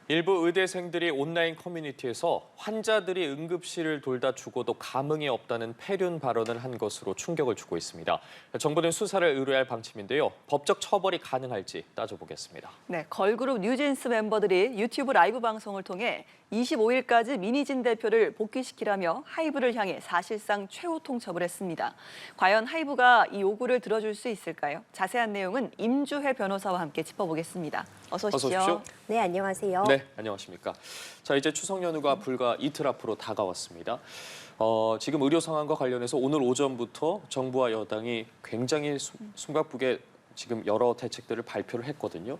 일부 의대생들이 온라인 커뮤니티에서 환자들이 응급실을 돌다 죽어도 감흥이 없다는 폐륜 발언을 한 것으로 충격을 주고 있습니다. 정부는 수사를 의뢰할 방침인데요. 법적 처벌이 가능할지 따져보겠습니다. 네, 걸그룹 뉴진스 멤버들이 유튜브 라이브 방송을 통해 25일까지 민희진 대표를 복귀시키라며 하이브를 향해 사실상 최후 통첩을 했습니다. 과연 하이브가 이 요구를 들어줄 수 있을까요? 자세한 내용은 임주혜 변호사와 함께 짚어보겠습니다. 어서 오십시오. 네, 안녕하세요. 네, 안녕하십니까. 자, 이제 추석 연휴가 불과 이틀 앞으로 다가왔습니다. 지금 의료 상황과 관련해서 오늘 오전부터 정부와 여당이 굉장히 숨가쁘게 지금 여러 대책들을 발표를 했거든요.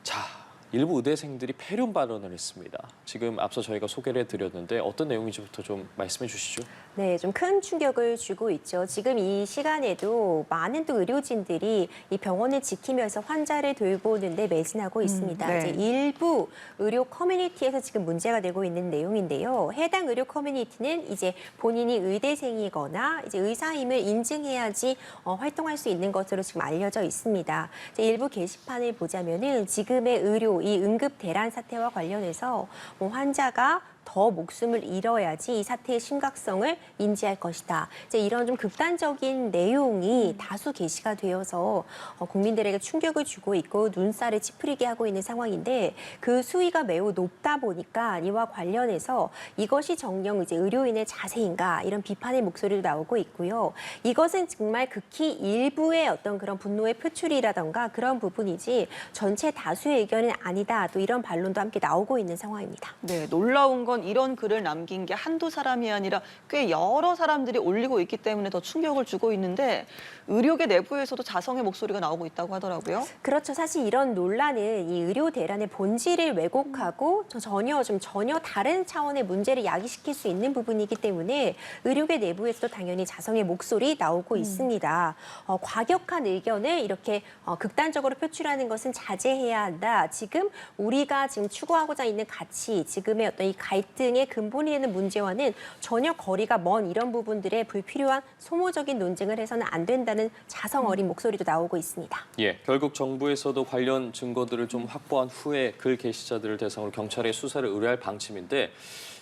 자, 일부 의대생들이 폐륜 발언을 했습니다. 지금 앞서 저희가 소개를 해드렸는데 어떤 내용인지부터 좀 말씀해 주시죠. 네, 좀 큰 충격을 주고 있죠. 지금 이 시간에도 많은 또 의료진들이 이 병원을 지키면서 환자를 돌보는데 매진하고 있습니다. 네. 이제 일부 의료 커뮤니티에서 지금 문제가 되고 있는 내용인데요. 해당 의료 커뮤니티는 이제 본인이 의대생이거나 이제 의사임을 인증해야지 활동할 수 있는 것으로 지금 알려져 있습니다. 이제 일부 게시판을 보자면은 지금의 의료 이 응급 대란 사태와 관련해서 환자가 더 목숨을 잃어야지 이 사태의 심각성을 인지할 것이다. 이제 이런 좀 극단적인 내용이 다수 게시가 되어서 국민들에게 충격을 주고 있고 눈살을 찌푸리게 하고 있는 상황인데 그 수위가 매우 높다 보니까 이와 관련해서 이것이 정녕 이제 의료인의 자세인가 이런 비판의 목소리도 나오고 있고요. 이것은 정말 극히 일부의 어떤 그런 분노의 표출이라던가 그런 부분이지 전체 다수의 의견은 아니다. 또 이런 반론도 함께 나오고 있는 상황입니다. 네, 놀라운 건 이런 글을 남긴 게 한두 사람이 아니라 꽤 여러 사람들이 올리고 있기 때문에 더 충격을 주고 있는데 의료계 내부에서도 자성의 목소리가 나오고 있다고 하더라고요. 그렇죠. 사실 이런 논란은 이 의료 대란의 본질을 왜곡하고 전혀 다른 차원의 문제를 야기시킬 수 있는 부분이기 때문에 의료계 내부에서도 당연히 자성의 목소리 나오고 있습니다. 과격한 의견을 이렇게 극단적으로 표출하는 것은 자제해야 한다. 지금 우리가 지금 추구하고자 있는 가치, 지금의 어떤 이 갈등의 근본이 되는 문제와는 전혀 거리가 먼 이런 부분들에 불필요한 소모적인 논쟁을 해서는 안 된다는 자성 어린 목소리도 나오고 있습니다. 예, 결국 정부에서도 관련 증거들을 좀 확보한 후에 글 게시자들을 대상으로 경찰에 수사를 의뢰할 방침인데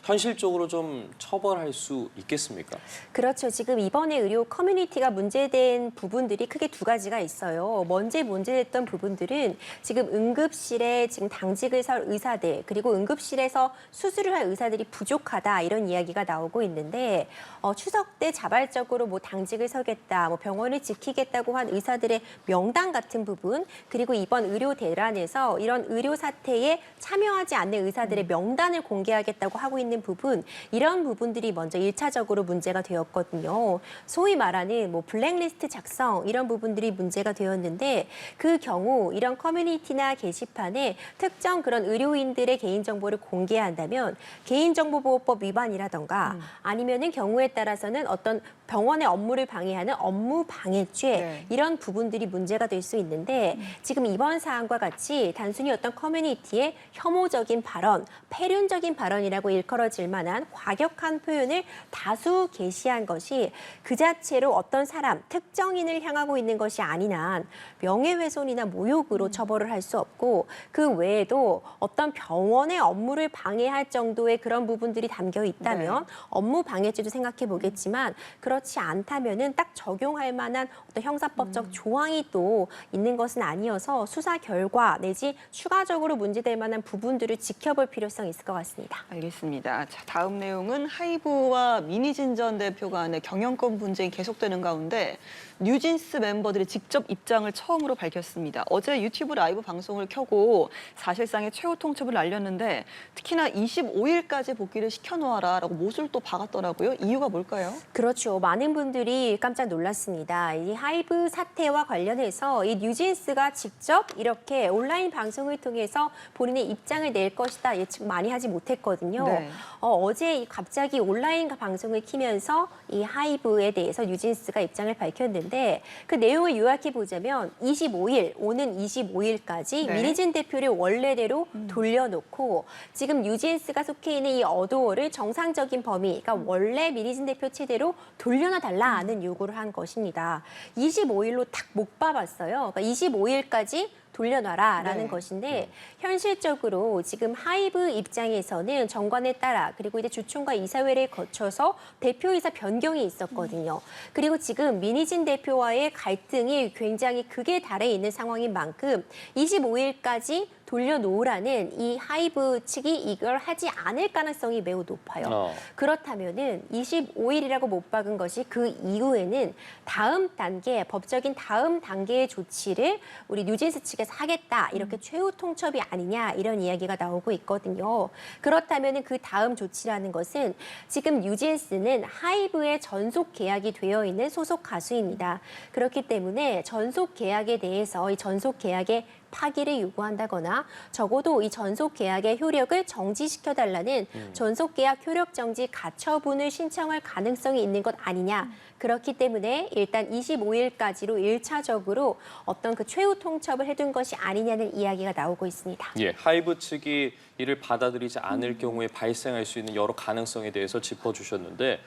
현실적으로 좀 처벌할 수 있겠습니까? 그렇죠. 지금 이번에 의료 커뮤니티가 문제된 부분들이 크게 두 가지가 있어요. 먼저 문제됐던 부분들은 지금 응급실에 지금 당직을 설 의사들 그리고 응급실에서 수술을 할 의사들이 부족하다 이런 이야기가 나오고 있는데 추석 때 자발적으로 뭐 당직을 서겠다, 뭐 병원을 지키겠다고 한 의사들의 명단 같은 부분 그리고 이번 의료 대란에서 이런 의료 사태에 참여하지 않는 의사들의 명단을 공개하겠다고 하고 있는 부분 이런 부분들이 먼저 1차적으로 문제가 되었거든요. 소위 말하는 뭐 블랙리스트 작성 이런 부분들이 문제가 되었는데 그 경우 이런 커뮤니티나 게시판에 특정 그런 의료인들의 개인정보를 공개한다면 개인정보보호법 위반이라던가 아니면은 경우에 따라서는 어떤 병원의 업무를 방해하는 업무 방해죄 네. 이런 부분들이 문제가 될 수 있는데 지금 이번 사안과 같이 단순히 어떤 커뮤니티의 혐오적인 발언, 폐륜적인 발언이라고 일컬어질 만한 과격한 표현을 다수 게시한 것이 그 자체로 어떤 사람, 특정인을 향하고 있는 것이 아닌 한 명예훼손이나 모욕으로 처벌을 할 수 없고 그 외에도 어떤 병원의 업무를 방해할 정도의 그런 부분들이 담겨 있다면 업무 방해죄도 생각해 보겠지만 그렇지 않다면은 딱 적용할 만한 어떤 형사법적 조항이 또 있는 것은 아니어서 수사 결과 내지 추가적으로 문제될 만한 부분들을 지켜볼 필요성이 있을 것 같습니다. 알겠습니다. 자, 다음 내용은 하이브와 민희진 전 대표 간의 경영권 분쟁이 계속되는 가운데 뉴진스 멤버들이 직접 입장을 처음으로 밝혔습니다. 어제 유튜브 라이브 방송을 켜고 사실상의 최후 통첩을 날렸는데 특히나 25일까지 복귀를 시켜놓아라라고 못을 또 박았더라고요. 이유가 뭘까요? 그렇죠. 많은 분들이 깜짝 놀랐습니다. 이 하이브 사태와 관련해서 이 뉴진스가 직접 이렇게 온라인 방송을 통해서 본인의 입장을 낼 것이다 예측 많이 하지 못했거든요. 네. 어제 갑자기 온라인 방송을 키면서 이 하이브에 대해서 뉴진스가 입장을 밝혔는데 그 내용을 요약해 보자면 25일, 오는 25일까지 네. 민희진 대표를 원래대로 돌려놓고 지금 뉴진스가 속해 있는 이 어도어를 정상적인 범위, 그러니까 원래 민희진 대표 체대로 돌려 돌려놔달라는 요구를 한 것입니다. 25일로 딱 못 봐봤어요. 그러니까 25일까지 돌려놔라라는 네. 것인데 현실적으로 지금 하이브 입장에서는 정관에 따라 그리고 이제 주총과 이사회를 거쳐서 대표이사 변경이 있었거든요. 그리고 지금 민희진 대표와의 갈등이 굉장히 극에 달해 있는 상황인 만큼 25일까지 돌려놓으라는 이 하이브 측이 이걸 하지 않을 가능성이 매우 높아요. 그렇다면은 25일이라고 못 박은 것이 그 이후에는 다음 단계, 법적인 다음 단계의 조치를 우리 뉴진스 측에서 하겠다. 이렇게 최후 통첩이 아니냐 이런 이야기가 나오고 있거든요. 그렇다면은 그 다음 조치라는 것은 지금 뉴진스는 하이브의 전속 계약이 되어 있는 소속 가수입니다. 그렇기 때문에 전속 계약에 대해서 이 전속 계약의 파기를 요구한다거나 적어도 이 전속 계약의 효력을 정지시켜달라는 전속 계약 효력 정지 가처분을 신청할 가능성이 있는 것 아니냐. 그렇기 때문에 일단 25일까지로 1차적으로 어떤 그 최후 통첩을 해둔 것이 아니냐는 이야기가 나오고 있습니다. 예, 하이브 측이 이를 받아들이지 않을 경우에 발생할 수 있는 여러 가능성에 대해서 짚어주셨는데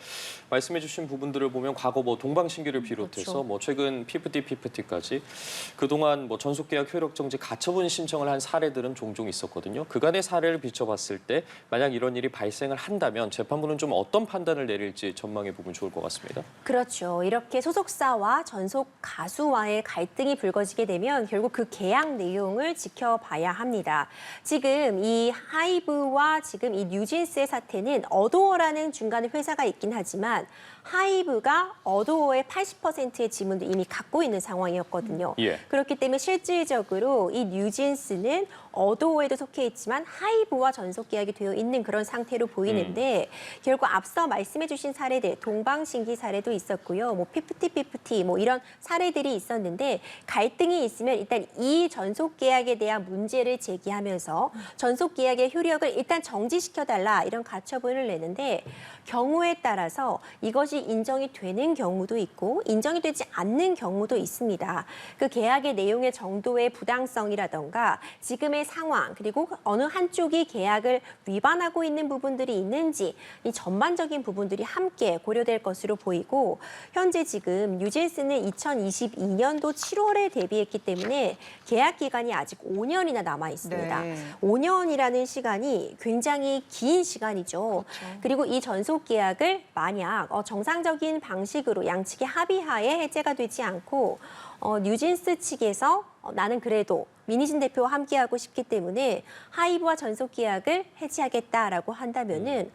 말씀해주신 부분들을 보면 과거 뭐 동방신기를 비롯해서 그렇죠. 뭐 최근 피프티까지 그동안 뭐 전속계약 효력정지 가처분 신청을 한 사례들은 종종 있었거든요. 그간의 사례를 비춰봤을 때 만약 이런 일이 발생을 한다면 재판부는 좀 어떤 판단을 내릴지 전망해 보면 좋을 것 같습니다. 그렇죠. 이렇게 소속사와 전속 가수와의 갈등이 불거지게 되면 결국 그 계약 내용을 지켜봐야 합니다. 지금 이 하이브와 지금 이 뉴진스의 사태는 어도어라는 중간에 회사가 있긴 하지만 하이브가 어도어의 80%의 지분도 이미 갖고 있는 상황이었거든요. 예. 그렇기 때문에 실질적으로 이 뉴진스는 어도어에도 속해 있지만 하이브와 전속 계약이 되어 있는 그런 상태로 보이는데 결국 앞서 말씀해 주신 사례들 동방신기 사례도 있었고요. 뭐 피프티 뭐 이런 사례들이 있었는데 갈등이 있으면 일단 이 전속 계약에 대한 문제를 제기하면서 전속 계약의 효력을 일단 정지시켜달라 이런 가처분을 내는데 경우에 따라서 이것이 인정이 되는 경우도 있고 인정이 되지 않는 경우도 있습니다. 그 계약의 내용의 정도의 부당성이라던가 지금의 상황 그리고 어느 한쪽이 계약을 위반하고 있는 부분들이 있는지 이 전반적인 부분들이 함께 고려될 것으로 보이고 현재 지금 뉴진스는 2022년도 7월에 데뷔했기 때문에 계약 기간이 아직 5년이나 남아 있습니다. 네. 5년이라는 시간이 굉장히 긴 시간이죠. 그렇죠. 그리고 이 전속 계약을 만약 정상적인 방식으로 양측의 합의하에 해제가 되지 않고 뉴진스 측에서 나는 그래도 민희진 대표와 함께하고 싶기 때문에 하이브와 전속 계약을 해지하겠다라고 한다면은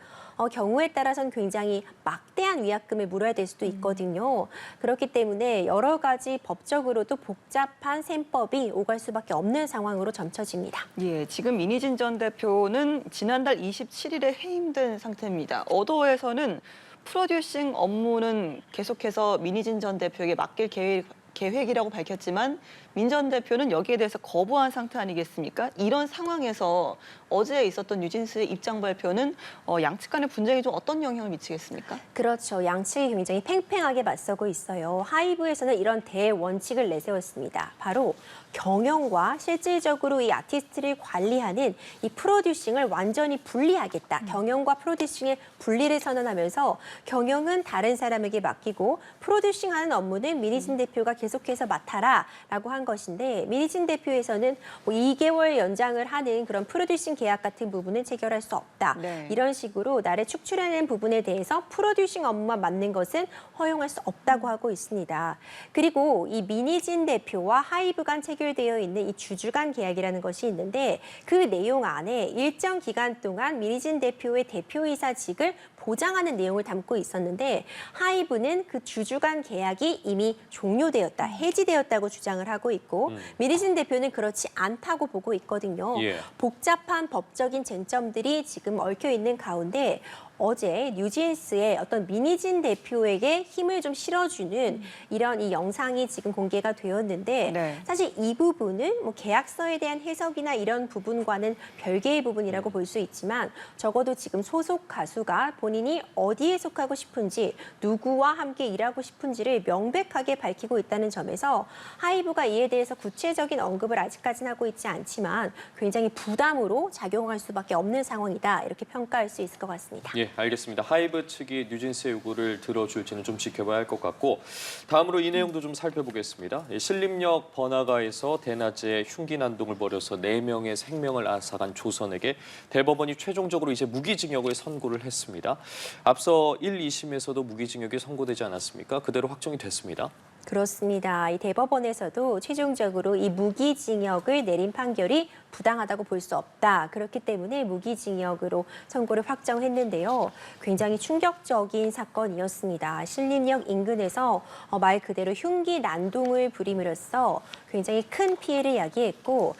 경우에 따라서는 굉장히 막대한 위약금을 물어야 될 수도 있거든요. 그렇기 때문에 여러 가지 법적으로도 복잡한 셈법이 오갈 수밖에 없는 상황으로 점쳐집니다. 예, 지금 민희진 전 대표는 지난달 27일에 해임된 상태입니다. 어도어에서는 프로듀싱 업무는 계속해서 민희진 전 대표에게 맡길 계획이라고 밝혔지만 민 전 대표는 여기에 대해서 거부한 상태 아니겠습니까? 이런 상황에서 어제 있었던 뉴진스의 입장 발표는 양측 간의 분쟁에 좀 어떤 영향을 미치겠습니까? 그렇죠. 양측이 굉장히 팽팽하게 맞서고 있어요. 하이브에서는 이런 대원칙을 내세웠습니다. 바로 경영과 실질적으로 이 아티스트를 관리하는 이 프로듀싱을 완전히 분리하겠다. 경영과 프로듀싱의 분리를 선언하면서 경영은 다른 사람에게 맡기고 프로듀싱하는 업무는 민희진 대표가 계속해서 맡아라라고 한 것인데 민희진 대표에서는 뭐 2개월 연장을 하는 그런 프로듀싱 계약 같은 부분은 체결할 수 없다. 네. 이런 식으로 나를 축출하는 부분에 대해서 프로듀싱 업무만 맡는 것은 허용할 수 없다고 하고 있습니다. 그리고 이 민희진 대표와 하이브 간 체결되어 있는 이 주주간 계약이라는 것이 있는데 그 내용 안에 일정 기간 동안 민희진 대표의 대표이사직을 보장하는 내용을 담고 있었는데 하이브는 그 주주간 계약이 이미 종료되었다, 해지되었다고 주장을 하고 있고 민희진 대표는 그렇지 않다고 보고 있거든요. 예. 복잡한 법적인 쟁점들이 지금 얽혀 있는 가운데 어제 뉴진스의 어떤 민희진 대표에게 힘을 좀 실어주는 이런 이 영상이 지금 공개가 되었는데 네. 사실 이 부분은 뭐 계약서에 대한 해석이나 이런 부분과는 별개의 부분이라고 볼 수 있지만 적어도 지금 소속 가수가 본인이 어디에 속하고 싶은지 누구와 함께 일하고 싶은지를 명백하게 밝히고 있다는 점에서 하이브가 이에 대해서 구체적인 언급을 아직까지는 하고 있지 않지만 굉장히 부담으로 작용할 수밖에 없는 상황이다 이렇게 평가할 수 있을 것 같습니다. 예, 예, 알겠습니다. 하이브 측이 뉴진스의 요구를 들어줄지는 좀 지켜봐야 할 것 같고 다음으로 이 내용도 좀 살펴보겠습니다. 신림역 번화가에서 대낮에 흉기 난동을 벌여서 4명의 생명을 앗아간 조선에게 대법원이 최종적으로 이제 무기징역을 선고를 했습니다. 앞서 1, 2심에서도 무기징역이 선고되지 않았습니까? 그대로 확정이 됐습니다. 그렇습니다. 이 대법원에서도 최종적으로 이 무기징역을 내린 판결이 부당하다고 볼 수 없다. 그렇기 때문에 무기징역으로 선고를 확정했는데요. 굉장히 충격적인 사건이었습니다. 신림역 인근에서 말 그대로 흉기 난동을 부림으로써 굉장히 큰 피해를 야기했고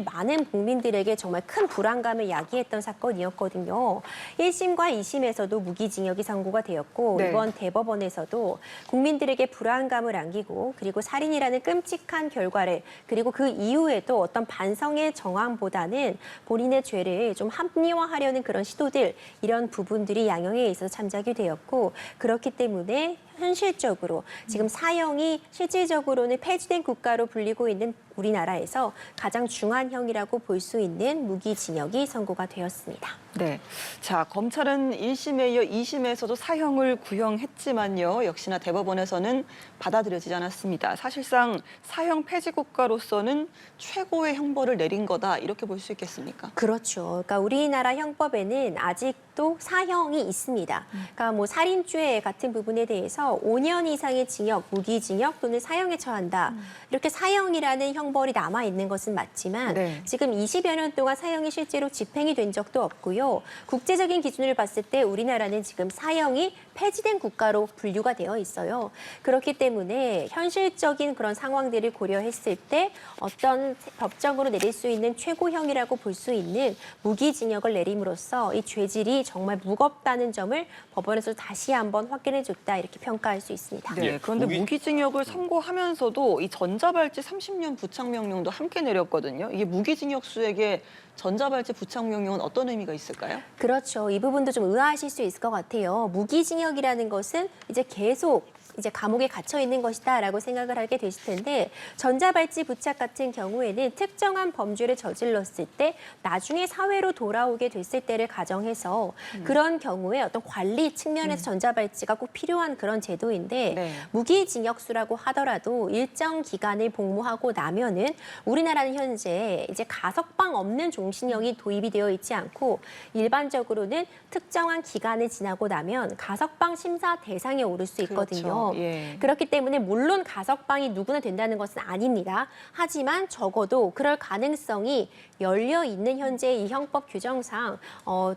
많은 국민들에게 정말 큰 불안감을 야기했던 사건이었거든요. 1심과 2심에서도 무기징역이 선고가 되었고 네. 이번 대법원에서도 국민들에게 불안감을 안기고 그리고 살인이라는 끔찍한 결과를 그리고 그 이후에도 어떤 반성의 정황보다는 본인의 죄를 좀 합리화하려는 그런 시도들 이런 부분들이 양형에 있어서 참작이 되었고 그렇기 때문에 현실적으로 지금 사형이 실질적으로는 폐지된 국가로 불리고 있는 우리나라에서 가장 중한형이라고 볼 수 있는 무기징역이 선고가 되었습니다. 네. 자, 검찰은 1심에 이어 2심에서도 사형을 구형했지만요. 역시나 대법원에서는 받아들여지지 않았습니다. 사실상 사형 폐지 국가로서는 최고의 형벌을 내린 거다. 이렇게 볼 수 있겠습니까? 그렇죠. 그러니까 우리나라 형법에는 아직도 사형이 있습니다. 그러니까 뭐 살인죄 같은 부분에 대해서 5년 이상의 징역, 무기징역 또는 사형에 처한다. 이렇게 사형이라는 형벌이 남아 있는 것은 맞지만 네. 지금 20여 년 동안 사형이 실제로 집행이 된 적도 없고요. 국제적인 기준을 봤을 때 우리나라는 지금 사형이 폐지된 국가로 분류가 되어 있어요. 그렇기 때문에 현실적인 그런 상황들을 고려했을 때 어떤 법적으로 내릴 수 있는 최고형이라고 볼 수 있는 무기징역을 내림으로써 이 죄질이 정말 무겁다는 점을 법원에서 다시 한번 확인해줬다 이렇게 평가할 수 있습니다. 네. 예, 그런데 무기징역을 선고하면서도 이 전자발찌 30년 부착명령도 함께 내렸거든요. 이게 무기징역 수에게 전자발찌 부착명령은 어떤 의미가 있을까요? 그렇죠. 이 부분도 좀 의아하실 수 있을 것 같아요. 무기징역이라는 것은 이제 계속 감옥에 갇혀 있는 것이다라고 생각을 하게 되실 텐데 전자발찌 부착 같은 경우에는 특정한 범죄를 저질렀을 때 나중에 사회로 돌아오게 됐을 때를 가정해서 그런 경우에 어떤 관리 측면에서 전자발찌가 꼭 필요한 그런 제도인데 네. 무기징역수라고 하더라도 일정 기간을 복무하고 나면은 우리나라는 현재 이제 가석방 없는 종신형이 도입이 되어 있지 않고 일반적으로는 특정한 기간을 지나고 나면 가석방 심사 대상에 오를 수 있거든요. 그렇죠. 예. 그렇기 때문에 물론 가석방이 누구나 된다는 것은 아닙니다. 하지만 적어도 그럴 가능성이 열려 있는 현재 이 형법 규정상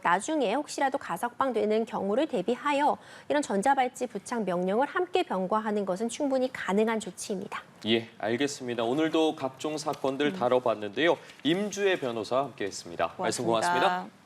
나중에 혹시라도 가석방 되는 경우를 대비하여 이런 전자발찌 부착 명령을 함께 병과하는 것은 충분히 가능한 조치입니다. 예, 알겠습니다. 오늘도 각종 사건들 다뤄봤는데요. 임주혜 변호사와 함께했습니다. 말씀 고맙습니다.